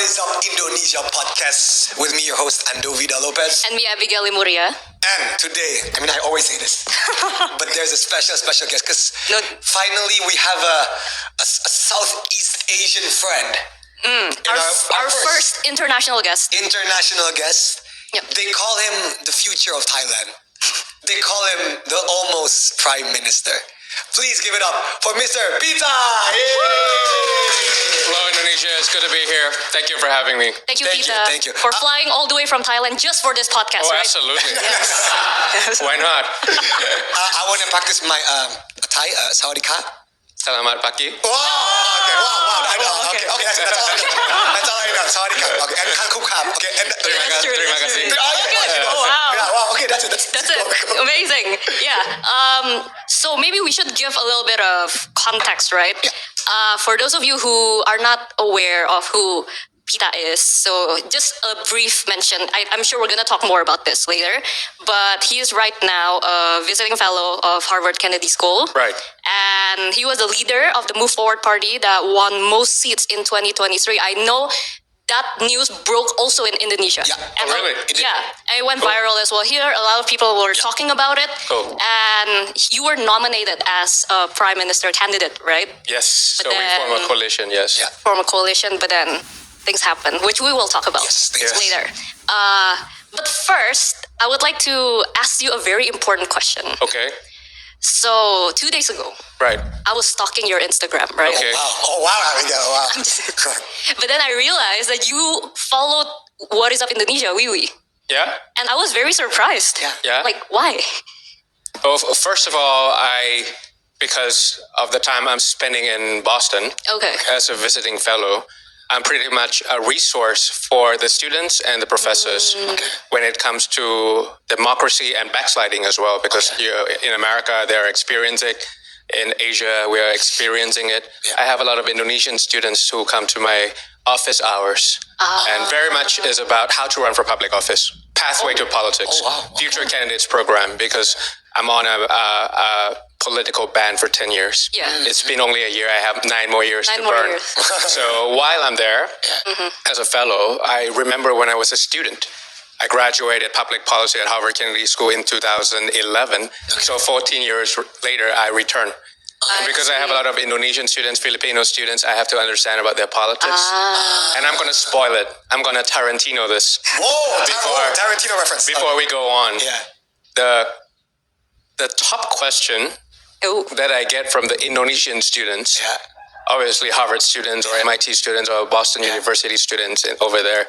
is Up Indonesia podcast with me, your host, Ando Vida Lopez. And me, Abigail Imuria. And today, I always say this, but there's a special guest because finally we have a Southeast Asian friend. Our first international guest. International guest. Yep. They call him the future of Thailand. They call him the almost prime minister. Please give it up for Mr. Pita! Hello, Indonesia. It's good to be here. Thank you for having me. Thank you, Thank you, Pita, thank you. for flying all the way from Thailand just for this podcast, Oh, right? absolutely. Why not? I want to practice my Thai Sawadika. Selamat pagi. Wow! Wow. I know. Okay, that's all I know. Sawadika. Okay, and Kangkukam. Okay, and Terima kasih. Oh, wow. Yeah, wow. Okay, that's it. That's it. Amazing. Yeah. So maybe we should give a little bit of context, right? Yeah. For those of you who are not aware of who Pita is, so just a brief mention. I'm sure we're going to talk more about this later, but he is right now a visiting fellow of Harvard Kennedy School. Right. And he was the leader of the Move Forward Party that won most seats in 2023. I know that news broke also in Indonesia. Yeah. And really? It went viral as well here. A lot of people were talking about it. Cool. And you were nominated as a prime minister candidate, right? Yes. But So we form a coalition, yes. Yeah. Form a coalition, but then things happen, which we will talk about Yes. later. But first, I would like to ask you a very important question. Okay. So 2 days ago, Right. I was stalking your Instagram, right? Okay. Wow, Abigail. Wow. But then I realized that you followed What is Up Indonesia, Wiwi. Yeah? And I was very surprised. Yeah. Yeah? Like, why? Well, first of all, because of the time I'm spending in Boston Okay. as a visiting fellow, I'm pretty much a resource for the students and the professors when it comes to democracy and backsliding as well, because in America, they're experiencing it. In Asia, we are experiencing it. Yeah. I have a lot of Indonesian students who come to my office hours, and very much is about how to run for public office, pathway to politics, wow. future candidates program, because I'm on a political ban for 10 years. Yeah. It's been only a year. I have 9 more years 9 to more burn. years. So while I'm there as a fellow, I remember when I was a student, I graduated public policy at Harvard Kennedy School in 2011. So 14 years later, I returned. And because I have a lot of Indonesian students, Filipino students, I have to understand about their politics. And I'm going to spoil it. I'm going to Tarantino this Whoa, Tarantino reference. before we go on. Yeah. The top question Oh. that I get from the Indonesian students, Yeah. obviously Harvard students or MIT students or Boston University students over there,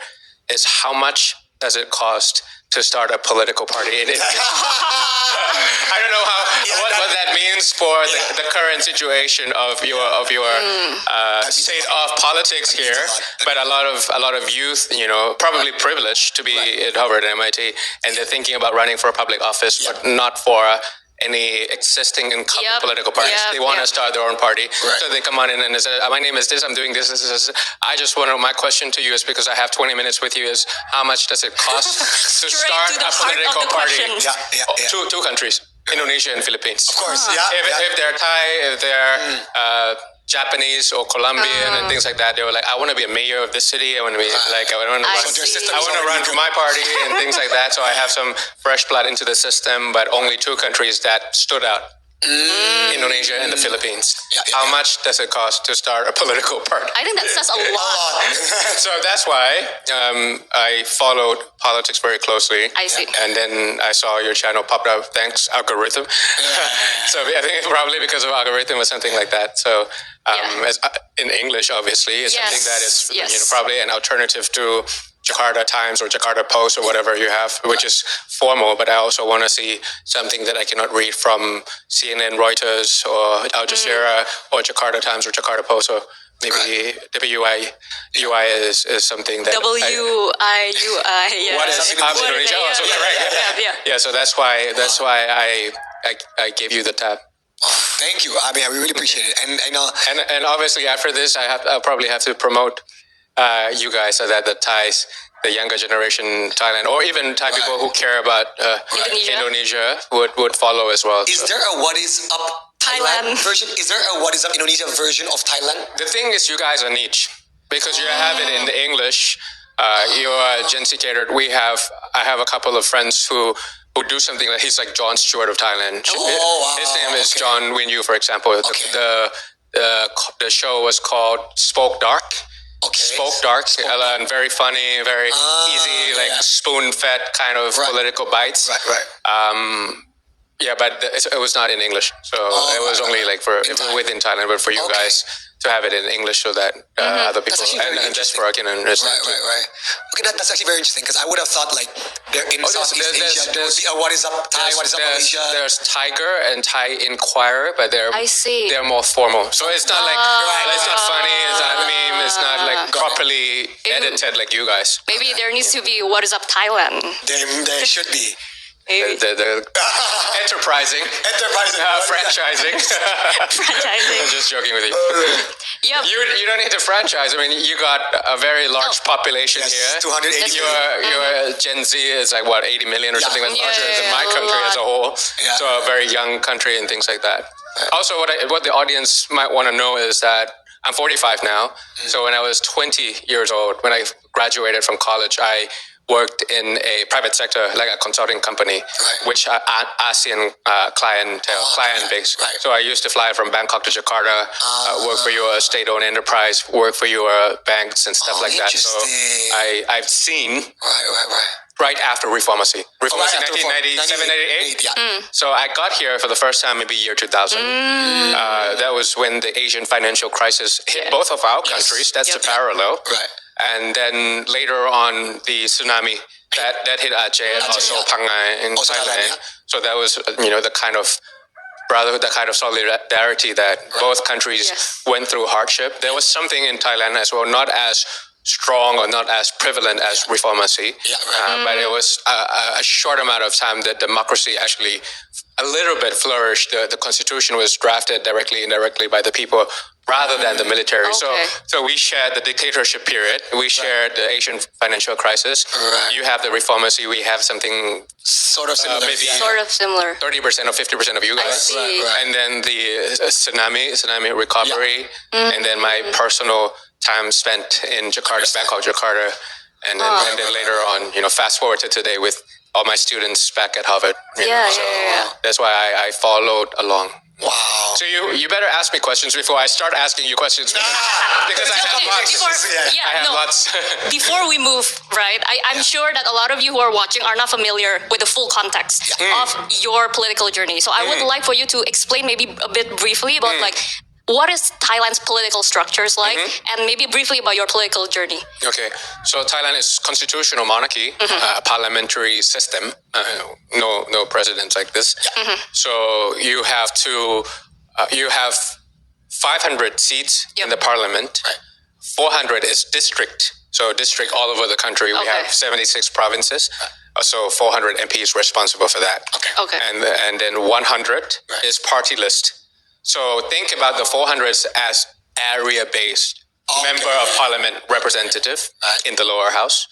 is how much does it cost to start a political party in India? I don't know what that means for the current situation of your state of politics here, but a lot of youth, probably privileged to be at Harvard and MIT, and they're thinking about running for a public office, but not for any existing incumbent political parties. They want to start their own party. Right. So they come on in and they say, my name is this, I'm doing this. I just want to, my question to you is, because I have 20 minutes with you, is how much does it cost to Straight start to the a heart of political the party? question. Yeah. Two countries, Indonesia and Philippines. Of course. If they're Thai, if they're Japanese or Colombian and things like that, they were like, I want to be a mayor of this city. I want to be I want to run for my party and things like that. So I have some fresh blood into the system, but only 2 countries that stood out. Indonesia and the Philippines. How much does it cost to start a political party? I think that says a lot. So that's why I followed politics very closely. I see. And then I saw your channel popped up. Thanks, algorithm. So I think probably because of algorithm or something like that. So as, in English, obviously, is something that is probably an alternative to Jakarta Times or Jakarta Post or whatever you have, which is formal, but I also want to see something that I cannot read from CNN, Reuters, or Al Jazeera, or Jakarta Times or Jakarta Post, or maybe WI is something that WIUI, yeah. What is Indonesia? Oh, so correct. Yeah, so that's why I gave you the tab. Thank you. I really appreciate it. And I know. And obviously after this, I'll probably have to promote you guys so that the Thais, the younger generation Thailand, or even Thai people who care about Indonesia would follow as well. Is there a What is Up Thailand version? Is there a What is Up Indonesia version of Thailand? The thing is, you guys are niche. because you have it in English. You're Gen Z catered. I have a couple of friends who do something like he's like Jon Stewart of Thailand. His name is John Win Yu, for example. The show was called Spoke Dark. Spoke Dark, and very funny, very easy, like spoon-fed kind of political bites. Yeah, but it was not in English, so it was only like within Thailand, but for you guys to have it in English so that other people and diaspora can understand. Right. Okay, that's actually very interesting because I would have thought like they're in Southeast Asia. There would be what is up Thai, what is up Malaysia. There's Tiger and Thai Inquirer, but they're more formal. So it's not like it's not funny, it's not meme, it's not like properly edited like you guys. Maybe there needs to be what is up Thailand. There should be. The enterprising franchising. Franchising. I'm just joking with you. Yep. You don't need to franchise. I mean, you got a very large population here. 280 Your Gen Z is like what 80 million or something. That's larger than my country as a whole. So a very young country and things like that. Also, what the audience might want to know is that I'm 45 now. So when I was 20 years old, when I graduated from college, I worked in a private sector, like a consulting company, which are ASEAN client base. So I used to fly from Bangkok to Jakarta, work for your state-owned enterprise, work for your banks and stuff like that. So I've seen right after Reformacy. Reformacy 1997, 98. So I got here for the first time maybe year 2000. That was when the Asian financial crisis hit both of our countries. That's the parallel. And then later on, the tsunami that hit Aceh and also Pangai in Thailand. So that was, the kind of brotherhood, the kind of solidarity that both countries went through hardship. There was something in Thailand as well, not as strong or not as prevalent as Reformacy, but it was a short amount of time that democracy actually a little bit flourished. The constitution was drafted directly, indirectly by the people rather than the military. So we shared the dictatorship period. We shared the Asian financial crisis. You have the Reformacy. We have something sort of similar. Maybe sort of similar. 30% or 50% of you guys. And then the tsunami recovery, and then my personal time spent in Jakarta, Bangkok, Jakarta, and then later on, fast forward to today with all my students back at Harvard. That's why I followed along. Wow. So you better ask me questions before I start asking you questions because I have lots. Before we move, right? I'm sure that a lot of you who are watching are not familiar with the full context of your political journey. So I would like for you to explain maybe a bit briefly about like what is Thailand's political structures like, and maybe briefly about your political journey. Okay, so Thailand is constitutional monarchy, parliamentary system, no presidents like this. So you have 500 seats in the parliament. 400 is district. So district all over the country. We have 76 provinces. So 400 MPs responsible for that. And then 100 is party list. So think about the 400s as area-based member of parliament representative in the lower house.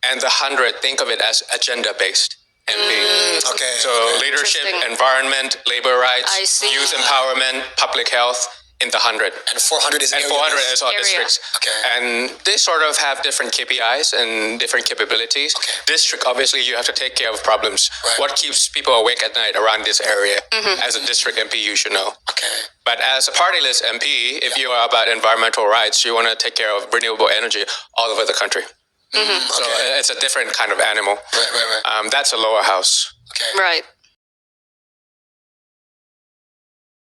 And the 100, think of it as agenda-based MP. So leadership, environment, labor rights, youth empowerment, public health in the 100. And 400 is all districts. And they sort of have different KPIs and different capabilities. District, obviously, you have to take care of problems. What keeps people awake at night around this area? As a district MP, you should know. But as a party-list MP, if you are about environmental rights, you want to take care of renewable energy all over the country. So it's a different kind of animal. That's a lower house. Right.